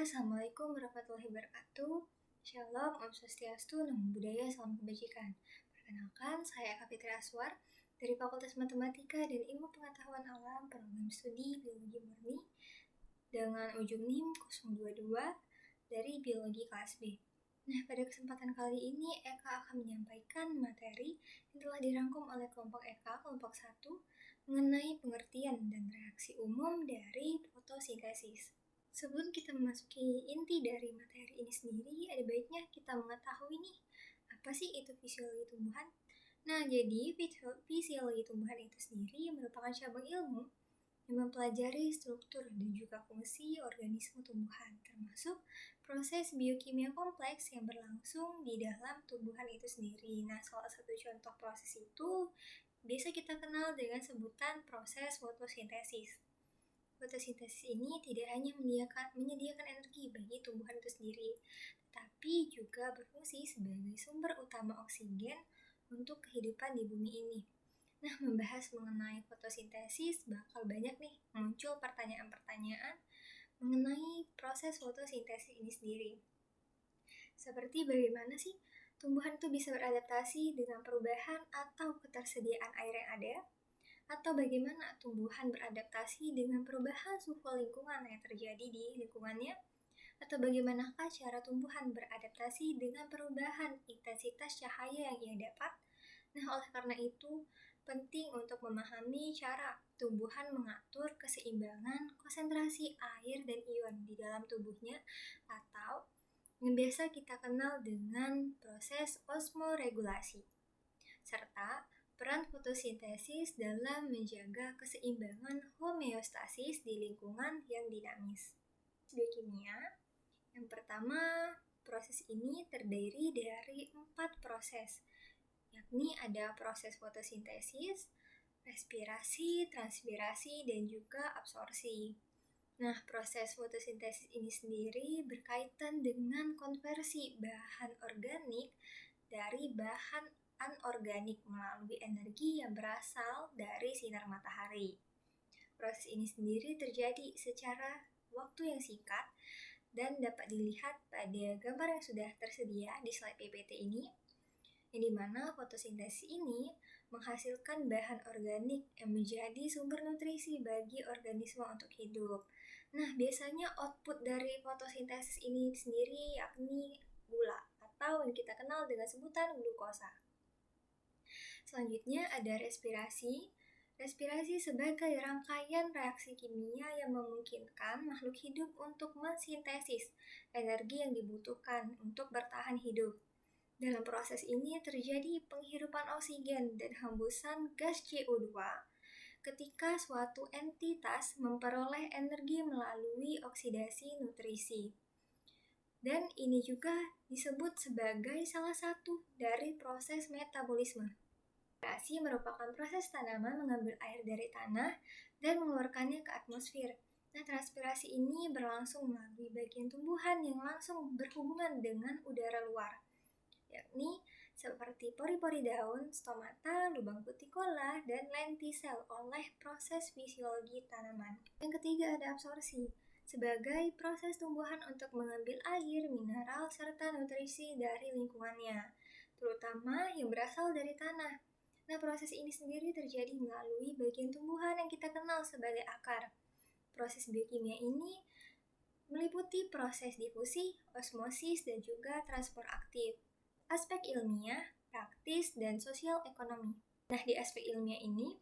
Assalamualaikum warahmatullahi wabarakatuh. Shalom, Om Swastiastu, Namo Buddhaya, Salam Kebajikan. Perkenalkan, saya Eka Fitri Aswar dari Fakultas Matematika dan Ilmu Pengetahuan Alam, Program Studi Biologi Murni dengan ujung NIM 022 dari Biologi kelas B. Nah, pada kesempatan kali ini Eka akan menyampaikan materi yang telah dirangkum oleh kelompok Eka, kelompok 1, mengenai pengertian dan reaksi umum dari fotosintesis. Sebelum kita memasuki inti dari materi ini sendiri, ada baiknya kita mengetahui nih, apa sih itu fisiologi tumbuhan? Nah, jadi fisiologi tumbuhan itu sendiri merupakan cabang ilmu yang mempelajari struktur dan juga fungsi organisme tumbuhan, termasuk proses biokimia kompleks yang berlangsung di dalam tumbuhan itu sendiri. Nah, salah satu contoh proses itu biasa kita kenal dengan sebutan proses fotosintesis. Fotosintesis ini tidak hanya menyediakan energi bagi tumbuhan itu sendiri, tetapi juga berfungsi sebagai sumber utama oksigen untuk kehidupan di bumi ini. Nah, membahas mengenai fotosintesis bakal banyak nih muncul pertanyaan-pertanyaan mengenai proses fotosintesis ini sendiri. Seperti bagaimana sih tumbuhan itu bisa beradaptasi dengan perubahan atau ketersediaan air yang ada? Atau bagaimana tumbuhan beradaptasi dengan perubahan suhu lingkungan yang terjadi di lingkungannya? Atau bagaimanakah cara tumbuhan beradaptasi dengan perubahan intensitas cahaya yang ia dapat? Nah, oleh karena itu, penting untuk memahami cara tumbuhan mengatur keseimbangan konsentrasi air dan ion di dalam tubuhnya, atau yang biasa kita kenal dengan proses osmoregulasi, serta peran fotosintesis dalam menjaga keseimbangan homeostasis di lingkungan yang dinamis. Biokimia, yang pertama, proses ini terdiri dari 4 proses, yakni ada proses fotosintesis, respirasi, transpirasi, dan juga absorpsi. Nah, proses fotosintesis ini sendiri berkaitan dengan konversi bahan organik dari bahan anorganik melalui energi yang berasal dari sinar matahari. Proses ini sendiri terjadi secara waktu yang singkat dan dapat dilihat pada gambar yang sudah tersedia di slide PPT ini, yang dimana fotosintesis ini menghasilkan bahan organik yang menjadi sumber nutrisi bagi organisme untuk hidup. Nah, biasanya output dari fotosintesis ini sendiri yakni gula atau yang kita kenal dengan sebutan glukosa. Selanjutnya ada respirasi. Respirasi sebagai rangkaian reaksi kimia yang memungkinkan makhluk hidup untuk mensintesis energi yang dibutuhkan untuk bertahan hidup. Dalam proses ini terjadi penghirupan oksigen dan hembusan gas CO2 ketika suatu entitas memperoleh energi melalui oksidasi nutrisi. Dan ini juga disebut sebagai salah satu dari proses metabolisme. Respirasi merupakan proses tanaman mengambil air dari tanah dan mengeluarkannya ke atmosfer. Nah, transpirasi ini berlangsung melalui bagian tumbuhan yang langsung berhubungan dengan udara luar, yakni seperti pori-pori daun, stomata, lubang kutikola, dan lentisel oleh proses fisiologi tanaman. Yang ketiga ada absorpsi, sebagai proses tumbuhan untuk mengambil air, mineral, serta nutrisi dari lingkungannya, terutama yang berasal dari tanah. Nah, proses ini sendiri terjadi melalui bagian tumbuhan yang kita kenal sebagai akar. Proses biokimia ini meliputi proses difusi, osmosis, dan juga transport aktif. Aspek ilmiah, praktis, dan sosial ekonomi. Nah, di aspek ilmiah ini,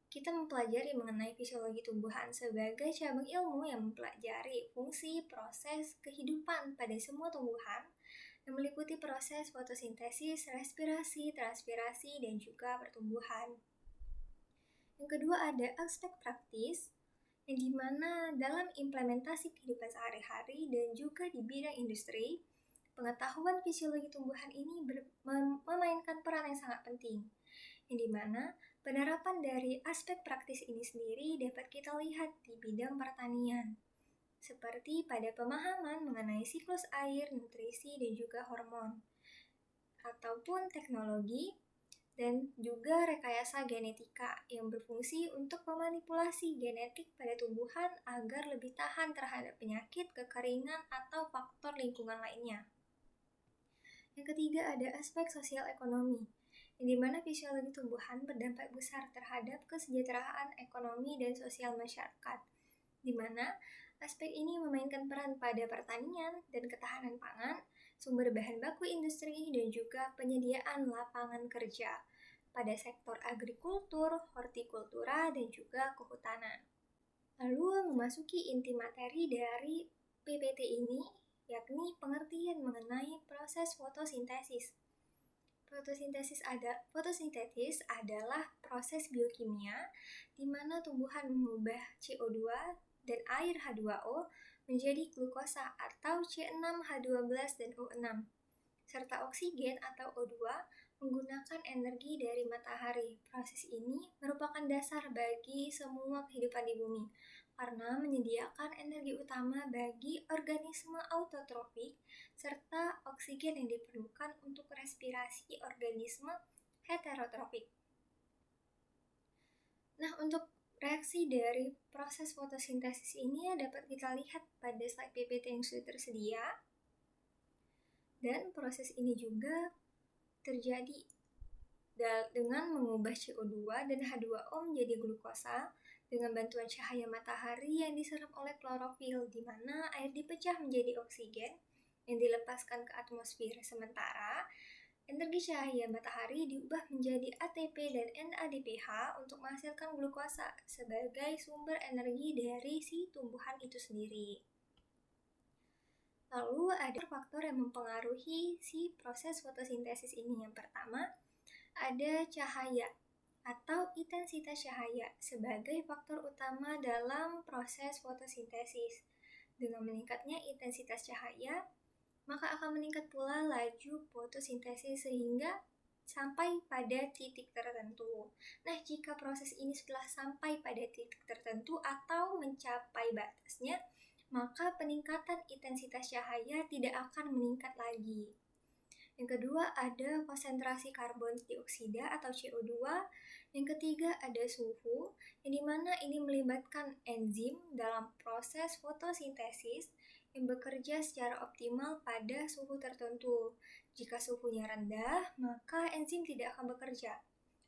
kita mempelajari mengenai fisiologi tumbuhan sebagai cabang ilmu yang mempelajari fungsi proses kehidupan pada semua tumbuhan, yang meliputi proses fotosintesis, respirasi, transpirasi, dan juga pertumbuhan. Yang kedua ada aspek praktis, yang dimana dalam implementasi kehidupan sehari-hari dan juga di bidang industri, pengetahuan fisiologi tumbuhan ini memainkan peran yang sangat penting, yang dimana penerapan dari aspek praktis ini sendiri dapat kita lihat di bidang pertanian, seperti pada pemahaman mengenai siklus air, nutrisi, dan juga hormon, ataupun teknologi dan juga rekayasa genetika yang berfungsi untuk memanipulasi genetik pada tumbuhan agar lebih tahan terhadap penyakit, kekeringan, atau faktor lingkungan lainnya. Yang ketiga ada aspek sosial ekonomi, di mana fisiologi tumbuhan berdampak besar terhadap kesejahteraan ekonomi dan sosial masyarakat, di mana aspek ini memainkan peran pada pertanian dan ketahanan pangan, sumber bahan baku industri, dan juga penyediaan lapangan kerja pada sektor agrikultur, hortikultura, dan juga kehutanan. Lalu memasuki inti materi dari PPT ini, yakni pengertian mengenai proses fotosintesis. Fotosintesis adalah proses biokimia di mana tumbuhan mengubah CO2 dan air H2O menjadi glukosa atau C6H12 dan O6, serta oksigen atau O2 menggunakan energi dari matahari. Proses ini merupakan dasar bagi semua kehidupan di bumi, karena menyediakan energi utama bagi organisme autotrofik serta oksigen yang diperlukan untuk respirasi organisme heterotrofik. Nah, untuk reaksi dari proses fotosintesis ini dapat kita lihat pada slide PPT yang sudah tersedia. Dan proses ini juga terjadi dengan mengubah CO2 dan H2O menjadi glukosa dengan bantuan cahaya matahari yang diserap oleh klorofil, di mana air dipecah menjadi oksigen yang dilepaskan ke atmosfer. Sementara energi cahaya matahari diubah menjadi ATP dan NADPH untuk menghasilkan glukosa sebagai sumber energi dari si tumbuhan itu sendiri. Lalu ada faktor yang mempengaruhi si proses fotosintesis ini. Yang pertama, ada cahaya atau intensitas cahaya sebagai faktor utama dalam proses fotosintesis. Dengan meningkatnya intensitas cahaya, maka akan meningkat pula laju fotosintesis sehingga sampai pada titik tertentu. Nah, jika proses ini setelah sampai pada titik tertentu atau mencapai batasnya, maka peningkatan intensitas cahaya tidak akan meningkat lagi. Yang kedua ada konsentrasi karbon dioksida atau CO2. Yang ketiga ada suhu, yang dimana ini melibatkan enzim dalam proses fotosintesis yang bekerja secara optimal pada suhu tertentu. Jika suhunya rendah, maka enzim tidak akan bekerja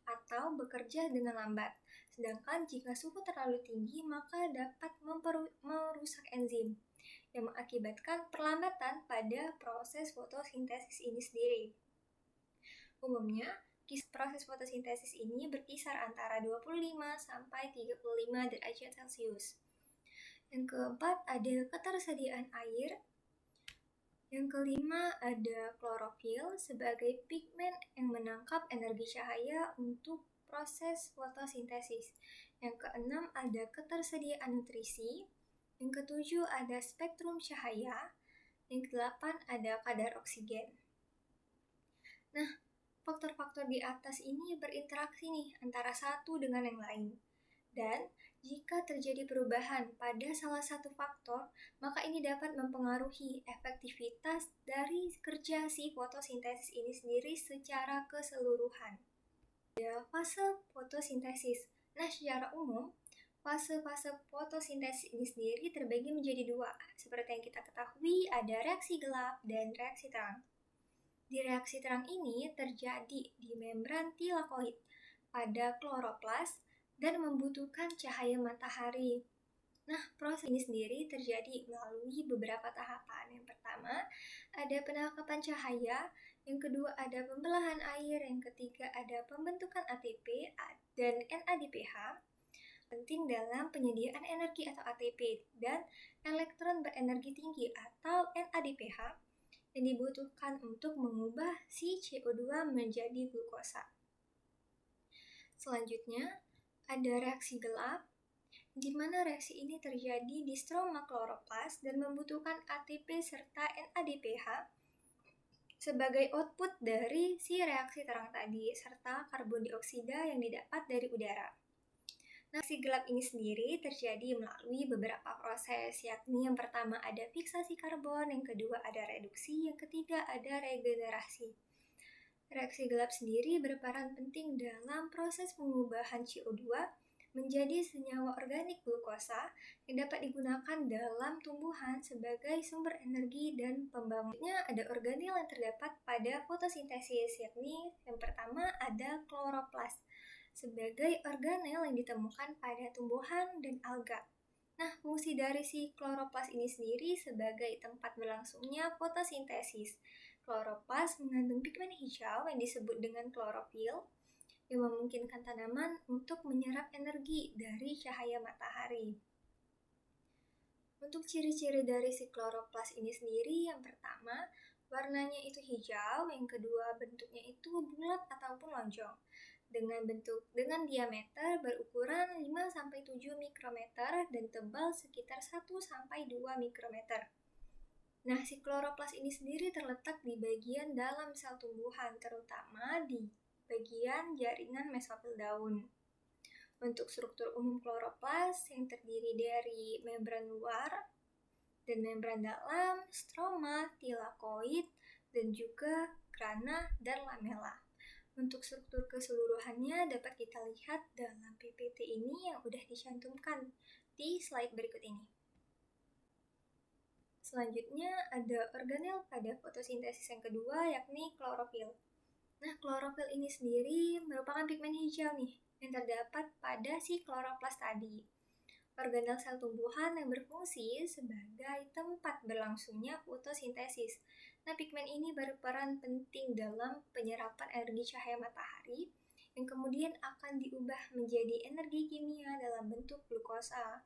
atau bekerja dengan lambat. Sedangkan jika suhu terlalu tinggi, maka dapat merusak enzim yang mengakibatkan perlambatan pada proses fotosintesis ini sendiri. Umumnya, proses fotosintesis ini berkisar antara 25 sampai 35 derajat Celcius. Yang keempat, ada ketersediaan air. Yang kelima, ada klorofil sebagai pigmen yang menangkap energi cahaya untuk proses fotosintesis. Yang keenam, ada ketersediaan nutrisi. Yang ketujuh, ada spektrum cahaya. Yang kedelapan, ada kadar oksigen. Nah, faktor-faktor di atas ini berinteraksi nih antara satu dengan yang lain. Dan jika terjadi perubahan pada salah satu faktor, maka ini dapat mempengaruhi efektivitas dari kerja si fotosintesis ini sendiri secara keseluruhan. Ada fase fotosintesis. Nah, secara umum, fase-fase fotosintesis ini sendiri terbagi menjadi dua. Seperti yang kita ketahui, ada reaksi gelap dan reaksi terang. Di reaksi terang ini terjadi di membran tilakoid pada kloroplas dan membutuhkan cahaya matahari. Nah, proses ini sendiri terjadi melalui beberapa tahapan. Yang pertama, ada penangkapan cahaya. Yang kedua, ada pembelahan air. Yang ketiga, ada pembentukan ATP dan NADPH. Penting dalam penyediaan energi atau ATP dan elektron berenergi tinggi atau NADPH yang dibutuhkan untuk mengubah si CO2 menjadi glukosa. Selanjutnya, ada reaksi gelap, di mana reaksi ini terjadi di stroma kloroplas dan membutuhkan ATP serta NADPH sebagai output dari si reaksi terang tadi, serta karbon dioksida yang didapat dari udara. Nah, reaksi gelap ini sendiri terjadi melalui beberapa proses, yakni yang pertama ada fiksasi karbon, yang kedua ada reduksi, yang ketiga ada regenerasi. Reaksi gelap sendiri berperan penting dalam proses pengubahan CO2 menjadi senyawa organik glukosa yang dapat digunakan dalam tumbuhan sebagai sumber energi dan pembangunnya. Ada organel yang terdapat pada fotosintesis, yakni yang pertama ada kloroplas sebagai organel yang ditemukan pada tumbuhan dan alga. Nah, fungsi dari si kloroplas ini sendiri sebagai tempat berlangsungnya fotosintesis. Kloroplas mengandung pigmen hijau yang disebut dengan klorofil yang memungkinkan tanaman untuk menyerap energi dari cahaya matahari. Untuk ciri-ciri dari si kloroplas ini sendiri, yang pertama, warnanya itu hijau, yang kedua, bentuknya itu bulat ataupun lonjong dengan diameter berukuran 5-7 mikrometer dan tebal sekitar 1-2 mikrometer. Nah, si kloroplas ini sendiri terletak di bagian dalam sel tumbuhan, terutama di bagian jaringan mesofil daun. Untuk struktur umum kloroplas yang terdiri dari membran luar dan membran dalam, stroma, tilakoid, dan juga grana dan lamela. Untuk struktur keseluruhannya dapat kita lihat dalam PPT ini yang udah dicantumkan di slide berikut ini. Selanjutnya ada organel pada fotosintesis yang kedua, yakni klorofil. Nah, klorofil ini sendiri merupakan pigmen hijau nih yang terdapat pada si kloroplas tadi. Organel sel tumbuhan yang berfungsi sebagai tempat berlangsungnya fotosintesis. Nah, pigmen ini berperan penting dalam penyerapan energi cahaya matahari yang kemudian akan diubah menjadi energi kimia dalam bentuk glukosa.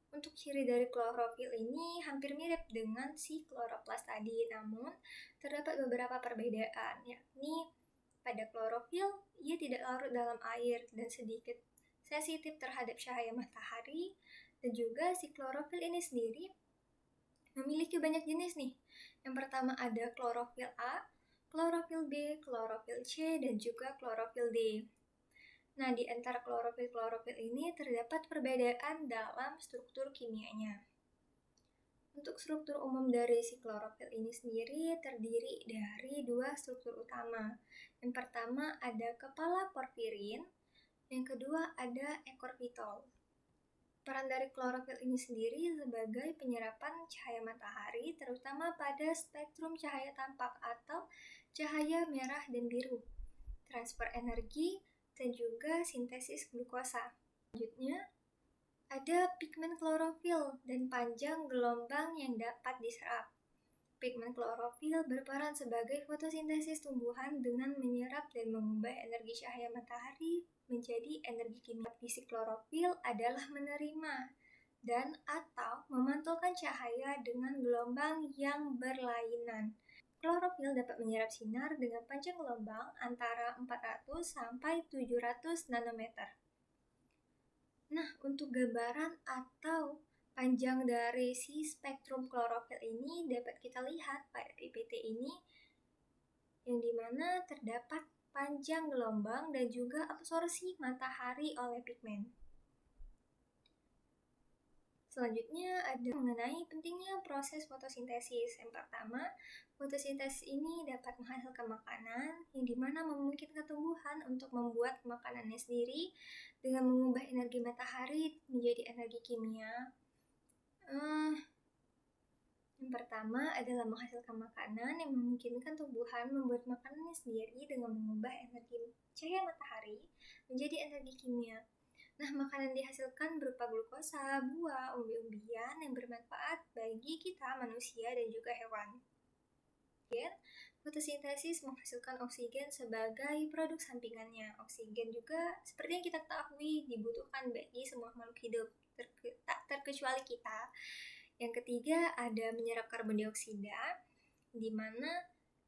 Untuk ciri dari klorofil ini hampir mirip dengan si kloroplas tadi, namun terdapat beberapa perbedaan, yakni pada klorofil ia tidak larut dalam air dan sedikit sensitif terhadap cahaya matahari, dan juga si klorofil ini sendiri memiliki banyak jenis nih. Yang pertama ada klorofil A, klorofil B, klorofil C, dan juga klorofil D. Nah, di antara klorofil ini terdapat perbedaan dalam struktur kimianya. Untuk struktur umum dari si klorofil ini sendiri terdiri dari dua struktur utama. Yang pertama ada kepala porfirin, yang kedua ada ekor pitol. Peran dari klorofil ini sendiri sebagai penyerapan cahaya matahari, terutama pada spektrum cahaya tampak atau cahaya merah dan biru, transfer energi, dan juga sintesis glukosa. Selanjutnya, ada pigmen klorofil dan panjang gelombang yang dapat diserap. Pigmen klorofil berperan sebagai fotosintesis tumbuhan dengan menyerap dan mengubah energi cahaya matahari menjadi energi kimia. Fungsi klorofil adalah menerima dan atau memantulkan cahaya dengan gelombang yang berlainan. Klorofil dapat menyerap sinar dengan panjang gelombang antara 400 sampai 700 nanometer. Nah, untuk gambaran atau panjang dari si spektrum klorofil ini dapat kita lihat pada PPT ini, yang dimana terdapat panjang gelombang dan juga absorpsi matahari oleh pigmen. Selanjutnya ada mengenai pentingnya proses fotosintesis. Yang pertama, fotosintesis ini dapat menghasilkan makanan yang dimana memungkinkan tumbuhan untuk membuat makanannya sendiri dengan mengubah energi matahari menjadi energi kimia. Yang pertama adalah menghasilkan makanan yang memungkinkan tumbuhan membuat makanannya sendiri dengan mengubah energi cahaya matahari menjadi energi kimia. Nah, makanan dihasilkan berupa glukosa, buah, umbi-umbian yang bermanfaat bagi kita manusia dan juga hewan. Fotosintesis menghasilkan oksigen sebagai produk sampingannya. Oksigen juga seperti yang kita ketahui dibutuhkan bagi semua makhluk hidup, tak terkecuali kita. Yang ketiga ada menyerap karbon dioksida, di mana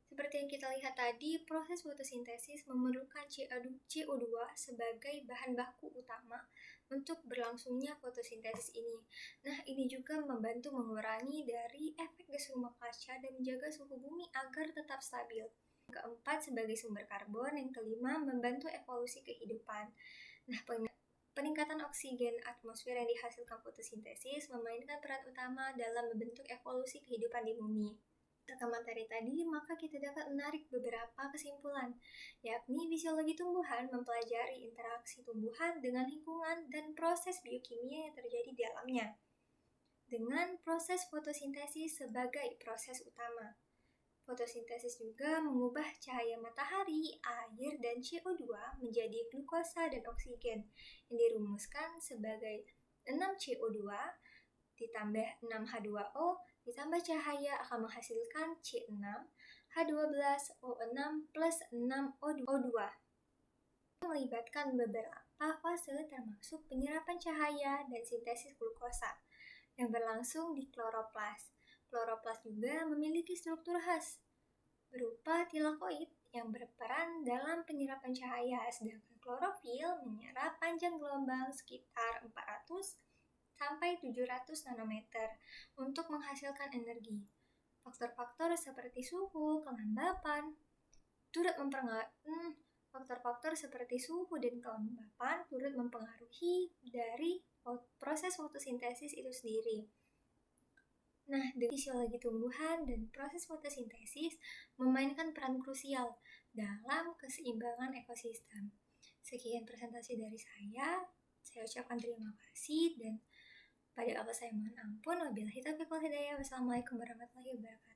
seperti yang kita lihat tadi, proses fotosintesis memerlukan CO2 sebagai bahan baku utama untuk berlangsungnya fotosintesis ini. Nah, ini juga membantu mengurangi dari efek gas rumah kaca dan menjaga suhu bumi agar tetap stabil. Yang keempat, sebagai sumber karbon. Yang kelima, membantu evolusi kehidupan. Nah, peningkatan oksigen atmosfer yang dihasilkan fotosintesis memainkan peran utama dalam membentuk evolusi kehidupan di bumi. Berdasarkan materi tadi, maka kita dapat menarik beberapa kesimpulan, yakni fisiologi tumbuhan mempelajari interaksi tumbuhan dengan lingkungan dan proses biokimia yang terjadi di dalamnya, dengan proses fotosintesis sebagai proses utama. Fotosintesis juga mengubah cahaya matahari, air, dan CO2 menjadi glukosa dan oksigen, yang dirumuskan sebagai 6 CO2 ditambah 6H2O ditambah cahaya akan menghasilkan C6, H12O6 plus 6O2. Melibatkan beberapa fase termasuk penyerapan cahaya dan sintesis glukosa yang berlangsung di kloroplas. Kloroplas juga memiliki struktur khas berupa tilakoid yang berperan dalam penyerapan cahaya, sedangkan klorofil menyerap panjang gelombang sekitar 400 sampai 700 nanometer untuk menghasilkan energi. Faktor-faktor seperti suhu, kelembapan, turut mempengaruhi dari proses fotosintesis itu sendiri. Nah, dengan fisiologi tumbuhan dan proses fotosintesis memainkan peran krusial dalam keseimbangan ekosistem. Sekian presentasi dari saya ucapkan terima kasih dan pada Allah saya mohon ampun. Wabillahi taufiq wal hidayah. Wassalamualaikum warahmatullahi wabarakatuh.